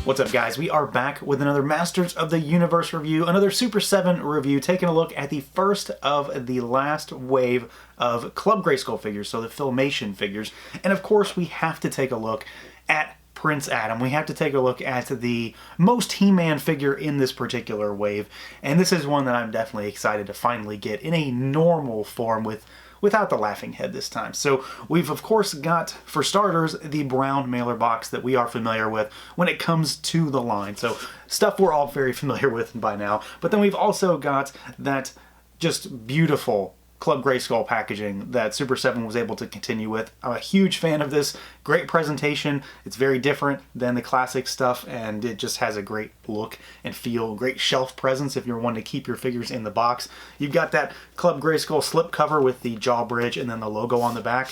What's up, guys? We are back with another Masters of the Universe review, another Super 7 review, taking a look at the first of the last wave of Club Grayskull figures, so the Filmation figures. And of course, we have to take a look at Prince Adam. We have to take a look at the most He-Man figure in this particular wave, and this is one that I'm definitely excited to finally get in a normal form without the laughing head this time. So we've of course got, for starters, the brown mailer box that we are familiar with when it comes to the line. So stuff we're all very familiar with by now. But then we've also got that just beautiful Club Grayskull packaging that Super 7 was able to continue with. I'm a huge fan of this. Great presentation. It's very different than the classic stuff, and it just has a great look and feel. Great shelf presence if you're wanting to keep your figures in the box. You've got that Club Grayskull slip cover with the jaw bridge and then the logo on the back.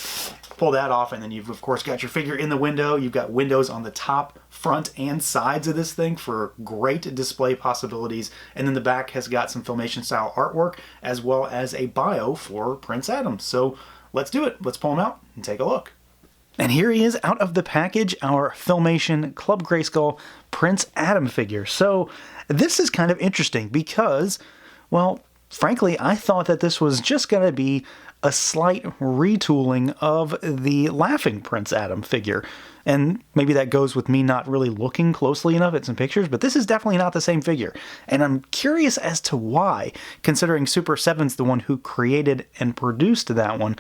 Pull that off, and then you've of course got your figure in the window. You've got windows on the top, front, and sides of this thing for great display possibilities. And then the back has got some Filmation style artwork as well as a bio for Prince Adam. So let's do it. Let's pull him out and take a look. And here he is out of the package, our Filmation Club Grayskull Prince Adam figure. So this is kind of interesting because, well, frankly, I thought that this was just going to be a slight retooling of the Laughing Prince Adam figure. And maybe that goes with me not really looking closely enough at some pictures, but this is definitely not the same figure. And I'm curious as to why, considering Super 7's the one who created and produced that one,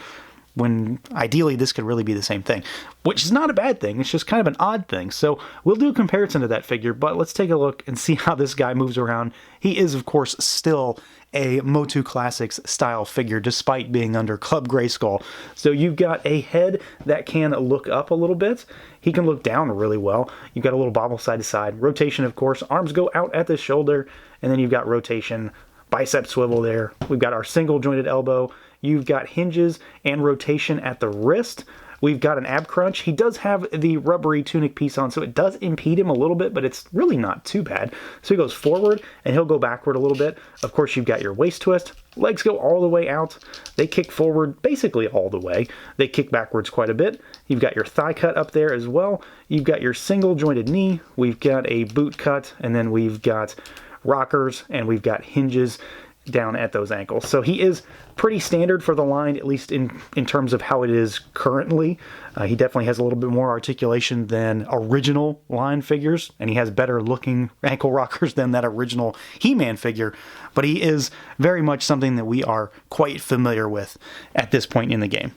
when ideally this could really be the same thing, which is not a bad thing. It's just kind of an odd thing. So we'll do a comparison to that figure, but let's take a look and see how this guy moves around. He is, of course, still a MOTUC Classics style figure despite being under Club Grayskull. So you've got a head that can look up a little bit. He can look down really well. You've got a little bobble side to side. Rotation, of course. Arms go out at the shoulder, and then you've got rotation, bicep swivel there. We've got our single jointed elbow. You've got hinges and rotation at the wrist. We've got an ab crunch. He does have the rubbery tunic piece on, so it does impede him a little bit, but it's really not too bad. So he goes forward, and he'll go backward a little bit. Of course, you've got your waist twist. Legs go all the way out. They kick forward basically all the way. They kick backwards quite a bit. You've got your thigh cut up there as well. You've got your single jointed knee. We've got a boot cut, and then we've got rockers, and we've got hinges down at those ankles. So he is pretty standard for the line, at least in terms of how it is currently. He definitely has a little bit more articulation than original line figures, and he has better looking ankle rockers than that original He-Man figure, but he is very much something that we are quite familiar with at this point in the game.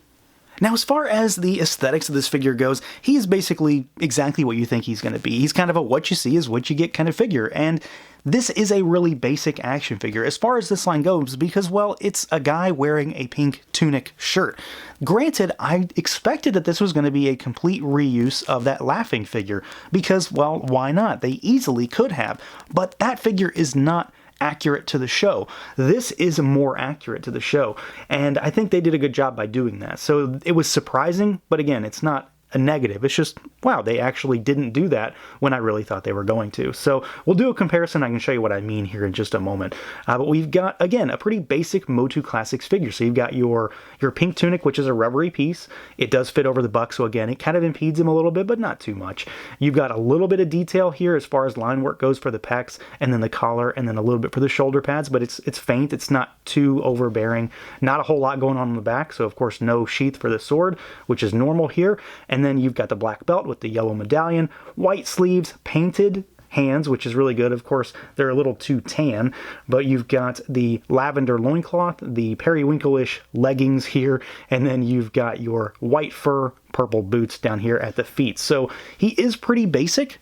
Now, as far as the aesthetics of this figure goes, he is basically exactly what you think he's going to be. He's kind of a what you see is what you get kind of figure, and this is a really basic action figure as far as this line goes because, well, it's a guy wearing a pink tunic shirt. Granted, I expected that this was going to be a complete reuse of that Laughing figure because, well, why not? They easily could have, but that figure is not accurate to the show. This is more accurate to the show, and I think they did a good job by doing that. So it was surprising, but again, it's not a negative. It's just, wow, they actually didn't do that when I really thought they were going to. So we'll do a comparison. I can show you what I mean here in just a moment. But we've got, again, a pretty basic MOTUC Classics figure. So you've got your pink tunic, which is a rubbery piece. It does fit over the buck, so again, it kind of impedes him a little bit, but not too much. You've got a little bit of detail here as far as line work goes for the pecs, and then the collar, and then a little bit for the shoulder pads, but it's faint. It's not too overbearing. Not a whole lot going on the back, so of course no sheath for the sword, which is normal here. And then you've got the black belt with the yellow medallion, white sleeves, painted hands, which is really good. Of course, they're a little too tan, but you've got the lavender loincloth, the periwinkle-ish leggings here, and then you've got your white fur, purple boots down here at the feet. So he is pretty basic,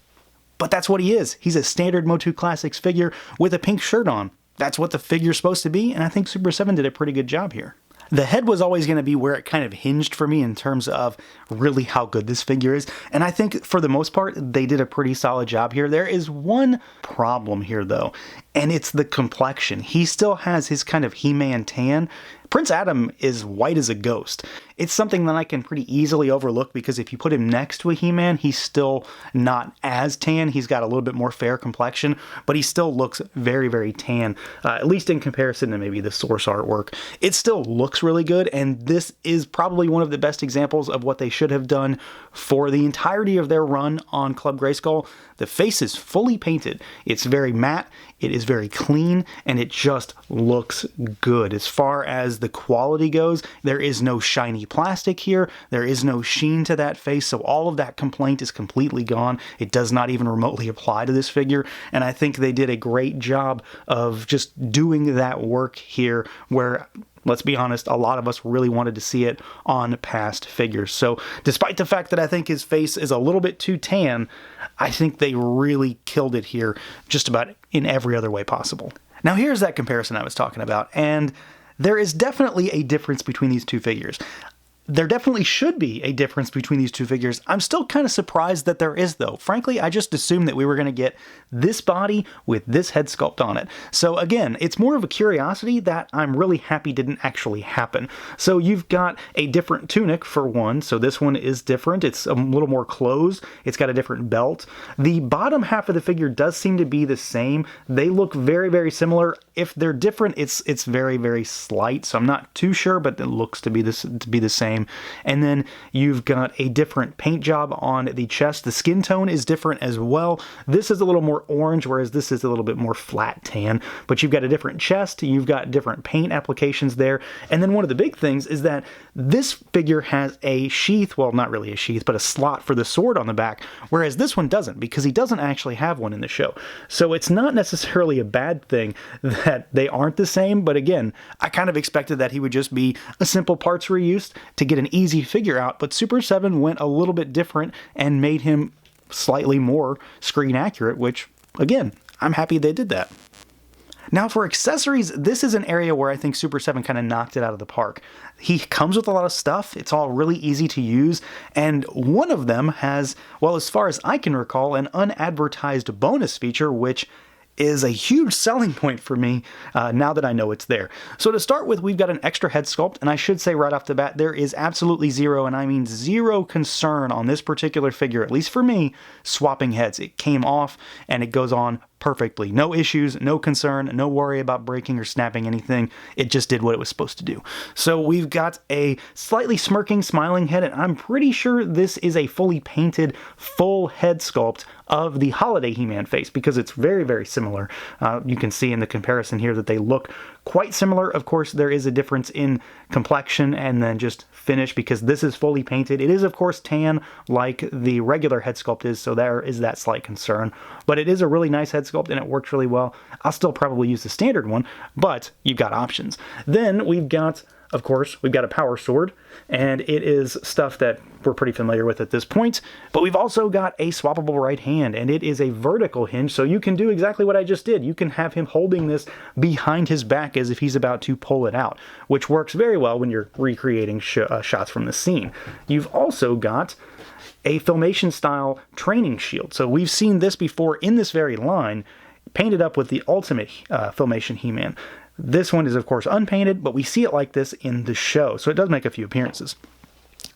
but that's what he is. He's a standard MOTUC Classics figure with a pink shirt on. That's what the figure's supposed to be, and I think Super 7 did a pretty good job here. The head was always going to be where it kind of hinged for me in terms of really how good this figure is, and I think for the most part they did a pretty solid job here. There is one problem here though, and it's the complexion. He still has his kind of He-Man tan, Prince Adam is white as a ghost. It's something that I can pretty easily overlook because if you put him next to a He-Man, he's still not as tan. He's got a little bit more fair complexion, but he still looks very, very tan, at least in comparison to maybe the source artwork. It still looks really good, and this is probably one of the best examples of what they should have done for the entirety of their run on Club Grayskull. The face is fully painted. It's very matte, it is very clean, and it just looks good. As far as the quality goes, there is no shiny plastic here, there is no sheen to that face, so all of that complaint is completely gone. It does not even remotely apply to this figure, and I think they did a great job of just doing that work here where, let's be honest, a lot of us really wanted to see it on past figures. So despite the fact that I think his face is a little bit too tan, I think they really killed it here just about in every other way possible. Now here's that comparison I was talking about, and there is definitely a difference between these two figures. There definitely should be a difference between these two figures. I'm still kind of surprised that there is, though. Frankly, I just assumed that we were going to get this body with this head sculpt on it. So again, it's more of a curiosity that I'm really happy didn't actually happen. So you've got a different tunic for one, so this one is different. It's a little more closed. It's got a different belt. The bottom half of the figure does seem to be the same. They look very, very similar. If they're different, it's very, very slight, so I'm not too sure, but it looks to be the same. And then you've got a different paint job on the chest. The skin tone is different as well. This is a little more orange, whereas this is a little bit more flat tan. But you've got a different chest, you've got different paint applications there. And then one of the big things is that this figure has a sheath, well, not really a sheath, but a slot for the sword on the back, whereas this one doesn't, because he doesn't actually have one in the show. So it's not necessarily a bad thing that they aren't the same, but again, I kind of expected that he would just be a simple parts reuse to get an easy figure out, but Super 7 went a little bit different and made him slightly more screen accurate, which, again, I'm happy they did that. Now for accessories, this is an area where I think Super 7 kind of knocked it out of the park. He comes with a lot of stuff, it's all really easy to use, and one of them has, well, as far as I can recall, an unadvertised bonus feature, which is a huge selling point for me now that I know it's there. So to start with, we've got an extra head sculpt, and I should say right off the bat, there is absolutely zero, and I mean zero concern on this particular figure, at least for me, swapping heads. It came off, and it goes on perfectly. No issues, no concern, no worry about breaking or snapping anything. It just did what it was supposed to do. So we've got a slightly smirking, smiling head, and I'm pretty sure this is a fully painted, full head sculpt of the Holiday He-Man face, because it's very, very similar. You can see in the comparison here that they look quite similar. Of course, there is a difference in complexion and then just finish, because this is fully painted. It is, of course, tan like the regular head sculpt is, so there is that slight concern. But it is a really nice head sculpt, and it works really well. I'll still probably use the standard one, but you've got options. Then we've got, of course, we've got a power sword, and it is stuff that we're pretty familiar with at this point, but we've also got a swappable right hand, and it is a vertical hinge, so you can do exactly what I just did. You can have him holding this behind his back as if he's about to pull it out, which works very well when you're recreating shots from the scene. You've also got a Filmation style training shield. So we've seen this before in this very line, painted up with the ultimate Filmation He-Man. This one is, of course, unpainted, but we see it like this in the show, so it does make a few appearances.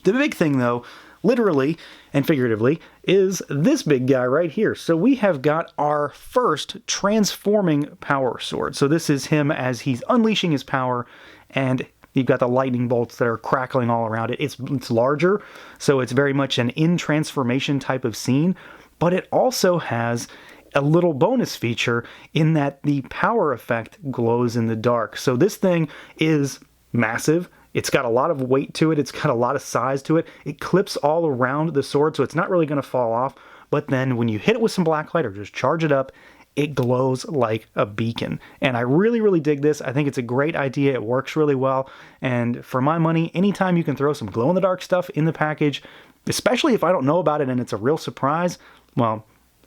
The big thing, though, literally and figuratively, is this big guy right here. So we have got our first transforming power sword. So this is him as he's unleashing his power, and you've got the lightning bolts that are crackling all around it. It's larger, so it's very much an in-transformation type of scene, but it also has a little bonus feature in that the power effect glows in the dark. So this thing is massive. It's got a lot of weight to it. It's got a lot of size to it. It clips all around the sword, so it's not really going to fall off. But then when you hit it with some blacklight or just charge it up, it glows like a beacon. And I really, really dig this. I think it's a great idea. It works really well. And for my money, anytime you can throw some glow-in-the-dark stuff in the package, especially if I don't know about it and it's a real surprise, well,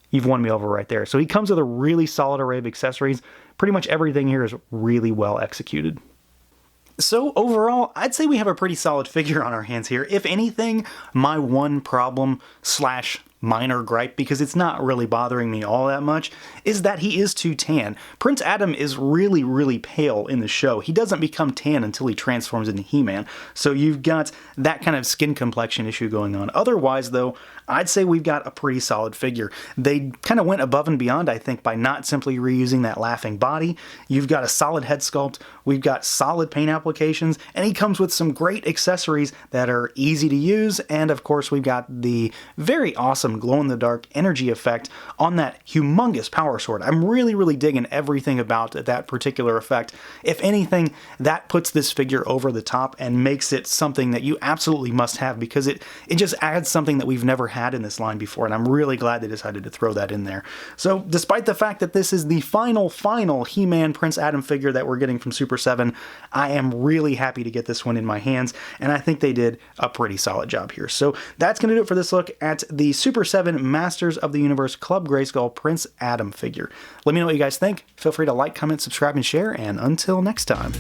you've won me over right there. So he comes with a really solid array of accessories. Pretty much everything here is really well executed. So overall, I'd say we have a pretty solid figure on our hands here. If anything, my one problem slash minor gripe, because it's not really bothering me all that much, is that he is too tan. Prince Adam is really, really pale in the show. He doesn't become tan until he transforms into He-Man, so you've got that kind of skin complexion issue going on. Otherwise, though, I'd say we've got a pretty solid figure. They kind of went above and beyond, I think, by not simply reusing that laughing body. You've got a solid head sculpt, we've got solid paint applications, and he comes with some great accessories that are easy to use, and of course we've got the very awesome glow-in-the-dark energy effect on that humongous power sword. I'm really, really digging everything about that particular effect. If anything, that puts this figure over the top and makes it something that you absolutely must have, because it just adds something that we've never had in this line before, and I'm really glad they decided to throw that in there. So despite the fact that this is the final He-Man Prince Adam figure that we're getting from Super 7, I am really happy to get this one in my hands, and I think they did a pretty solid job here. So that's going to do it for this look at the Super 7 Masters of the Universe Club Grayskull Prince Adam figure. Let me know what you guys think. Feel free to like, comment, subscribe, and share, and until next time.